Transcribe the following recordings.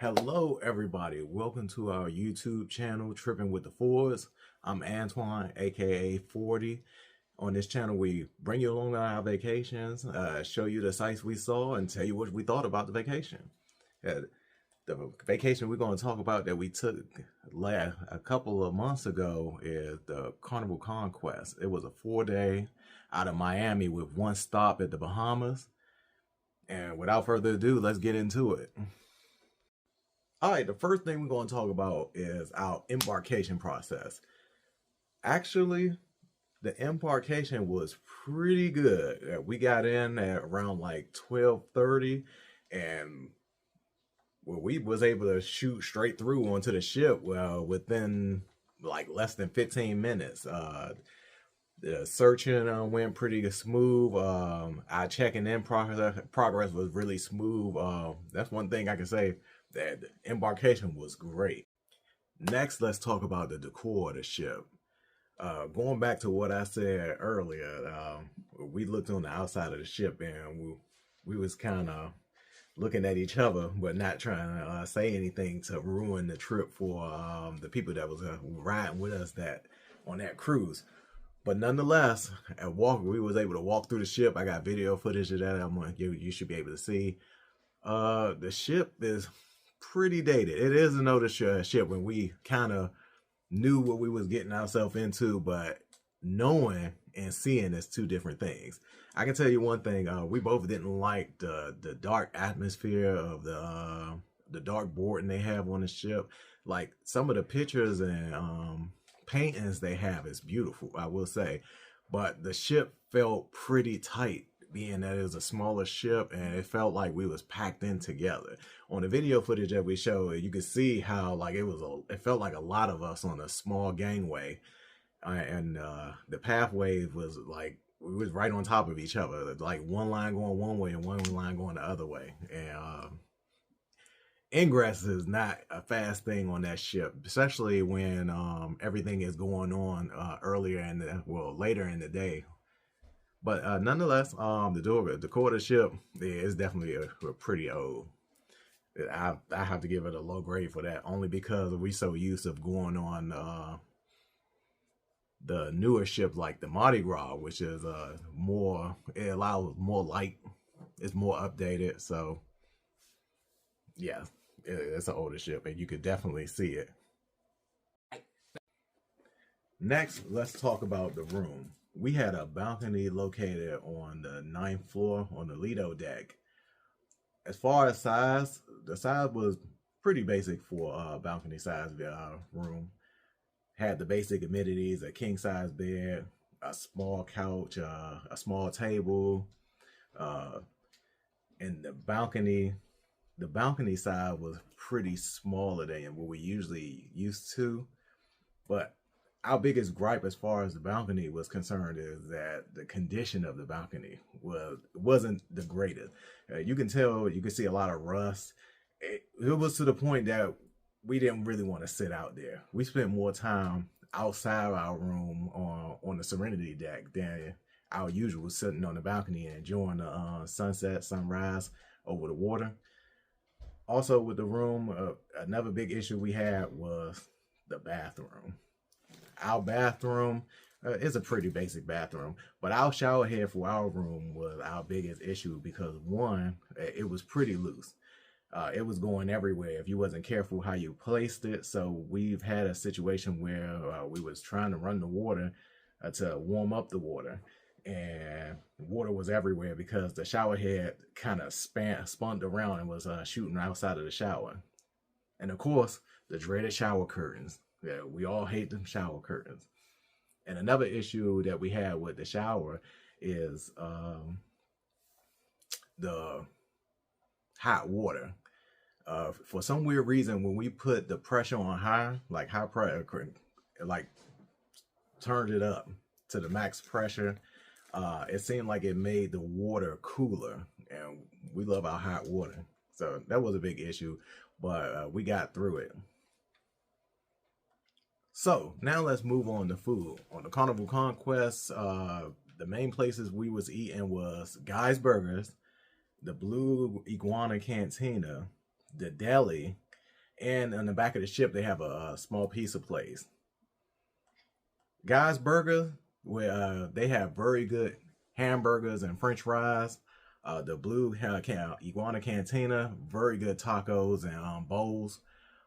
Hello, everybody. Welcome to our YouTube channel, Tripping with the Fords. I'm Antoine, aka 40. On this channel, we bring you along on our vacations, show you the sights we saw, and tell you what we thought about the vacation. The vacation we're going to talk about that we took a couple of months ago is the Carnival Conquest. It was a 4-day out of Miami with one stop at the Bahamas. And without further ado, let's get into it. All right, the first thing we're going to talk about is our embarkation process. Actually, the embarkation was pretty good. We got in at around like 12:30, and we was able to shoot straight through onto the ship within like less than 15 minutes. The searching went pretty smooth. Our checking in progress was really smooth. That's one thing I can say, that the embarkation was great. Next, let's talk about the decor of the ship. Going back to what I said earlier, we looked on the outside of the ship and we was kind of looking at each other, but not trying to say anything to ruin the trip for the people that was riding with us on that cruise. But nonetheless, we was able to walk through the ship. I got video footage of that. You should be able to see. The ship is pretty dated. It is an older ship when we kind of knew what we was getting ourselves into, but knowing and seeing is two different things. I can tell you one thing: we both didn't like the dark atmosphere of the dark boarding they have on the ship. Like some of the pictures and paintings they have is beautiful, I will say, but the ship felt pretty tight, being that it was a smaller ship, and it felt like we was packed in together. On the video footage that we showed, you could see how like it felt like a lot of us on a small gangway, and the pathway was like we was right on top of each other, like one line going one way and one line going the other way. And ingress is not a fast thing on that ship, especially when everything is going on later in the day. But nonetheless, the decor of the ship is definitely a pretty old. I have to give it a low grade for that, only because we so used to going on the newer ships like the Mardi Gras, which is it allows more light, it's more updated. So yeah, it's an older ship, and you could definitely see it. Next, let's talk about the room. We had a balcony located on the 9th floor on the Lido deck. As far as size, the size was pretty basic for a balcony size room. Had the basic amenities: a king size bed, a small couch, a small table, and the balcony side was pretty smaller than what we usually used to. But our biggest gripe as far as the balcony was concerned is that the condition of the balcony wasn't the greatest. You can see a lot of rust. It was to the point that we didn't really want to sit out there. We spent more time outside our room on the Serenity deck than our usual, sitting on the balcony and enjoying the sunset, sunrise over the water. Also with the room, another big issue we had was the bathroom. Our bathroom is a pretty basic bathroom, but our shower head for our room was our biggest issue because one, it was pretty loose. It was going everywhere if you wasn't careful how you placed it. So we've had a situation where we was trying to run the water to warm up the water, and water was everywhere because the shower head kind of spun around and was shooting outside of the shower. And of course, the dreaded shower curtains. Yeah, we all hate them shower curtains. And another issue that we had with the shower is the hot water. For some weird reason, when we put the pressure on high pressure, like turned it up to the max pressure, it seemed like it made the water cooler, and we love our hot water. So that was a big issue, but we got through it. So now let's move on to food. On the Carnival Conquest, the main places we was eating was Guy's Burgers, the Blue Iguana Cantina, the deli, And on the back of the ship, they have a small pizza place. Guys Burger, where they have very good hamburgers and French fries. The Blue Iguana Cantina, very good tacos and bowls.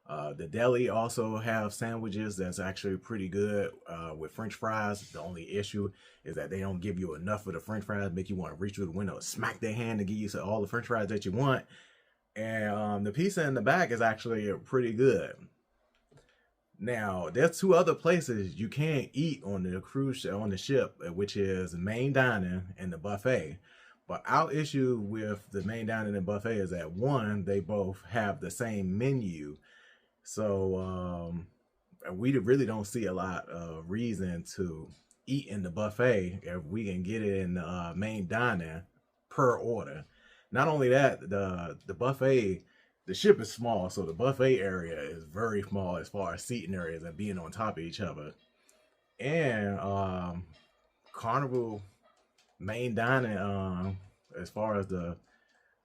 The deli also have sandwiches that's actually pretty good with French fries. The only issue is that they don't give you enough of the French fries, make you want to reach through the window and smack their hand to give you all the French fries that you want. And the pizza in the back is actually pretty good. Now, there's two other places you can eat on the cruise on the ship, which is main dining and the buffet. But our issue with the main dining and buffet is that one, they both have the same menu. So we really don't see a lot of reason to eat in the buffet if we can get it in the main dining per order. Not only that, the buffet, the ship is small, so the buffet area is very small as far as seating areas and being on top of each other. And Carnival main dining, as far as the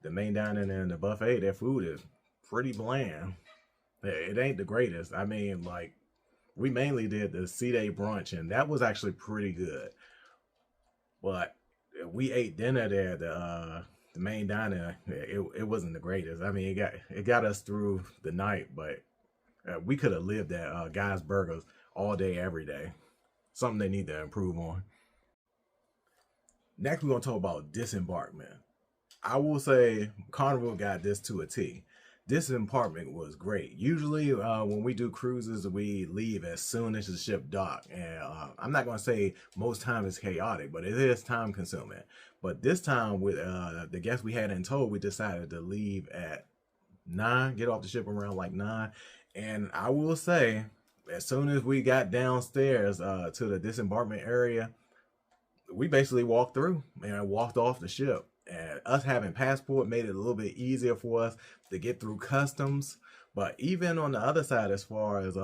main dining and the buffet, their food is pretty bland. It ain't the greatest. I mean, like, we mainly did the C-Day brunch, and that was actually pretty good. But we ate dinner there, the main dining, it wasn't the greatest. I mean, it got us through the night, but we could have lived at Guys Burgers all day, every day. Something they need to improve on. Next, we're going to talk about disembarkment. I will say Carnival got this to a T. Disembarkment was great. Usually when we do cruises, we leave as soon as the ship docks. And I'm not going to say most times it's chaotic, but it is time consuming. But this time with the guests we had in tow, we decided to leave at 9, get off the ship around like 9. And I will say, as soon as we got downstairs to the disembarkment area, we basically walked through and walked off the ship. And us having passport made it a little bit easier for us to get through customs. But even on the other side, as far as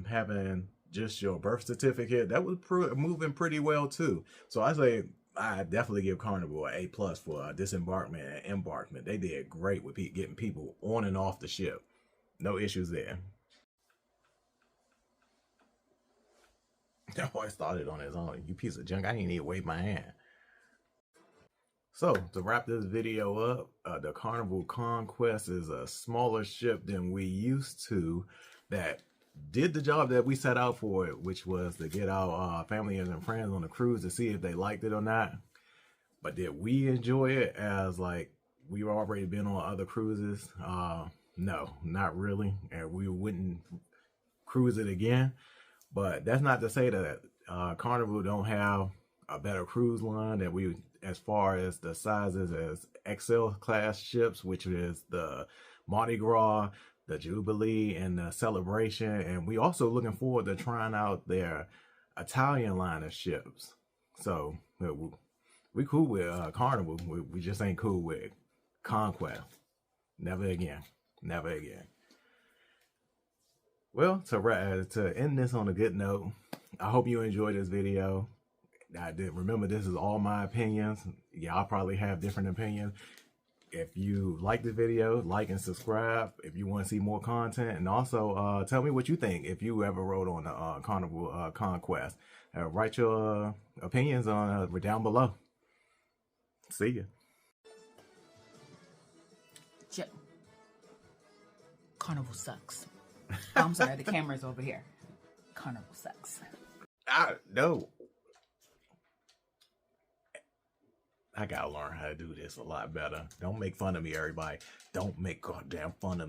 having just your birth certificate, that was moving pretty well too. So I say I definitely give Carnival an A+ for disembarkment and embarkment. They did great with getting people on and off the ship. No issues there. Oh, I started on his own. You piece of junk. I didn't even wave my hand. So, to wrap this video up, the Carnival Conquest is a smaller ship than we used to that did the job that we set out for it, which was to get our family and friends on the cruise to see if they liked it or not. But did we enjoy it as like we've already been on other cruises? No, not really. And we wouldn't cruise it again. But that's not to say that Carnival don't have a better cruise line that we, as far as the sizes as XL class ships, which is the Mardi Gras, the Jubilee, and the Celebration. And we also looking forward to trying out their Italian line of ships. So we cool with Carnival. We just ain't cool with Conquest. Never again. Never again. Well, to end this on a good note, I hope you enjoyed this video. Remember, this is all my opinions. Y'all probably have different opinions. If you like the video, like and subscribe if you want to see more content. And also tell me what you think if you ever rode on the Carnival Conquest. Write your opinions on down below. See ya. Carnival sucks. I'm sorry, the camera's over here. Carnival sucks. No. I gotta learn how to do this a lot better. Don't make fun of me, everybody. Don't make goddamn fun of me.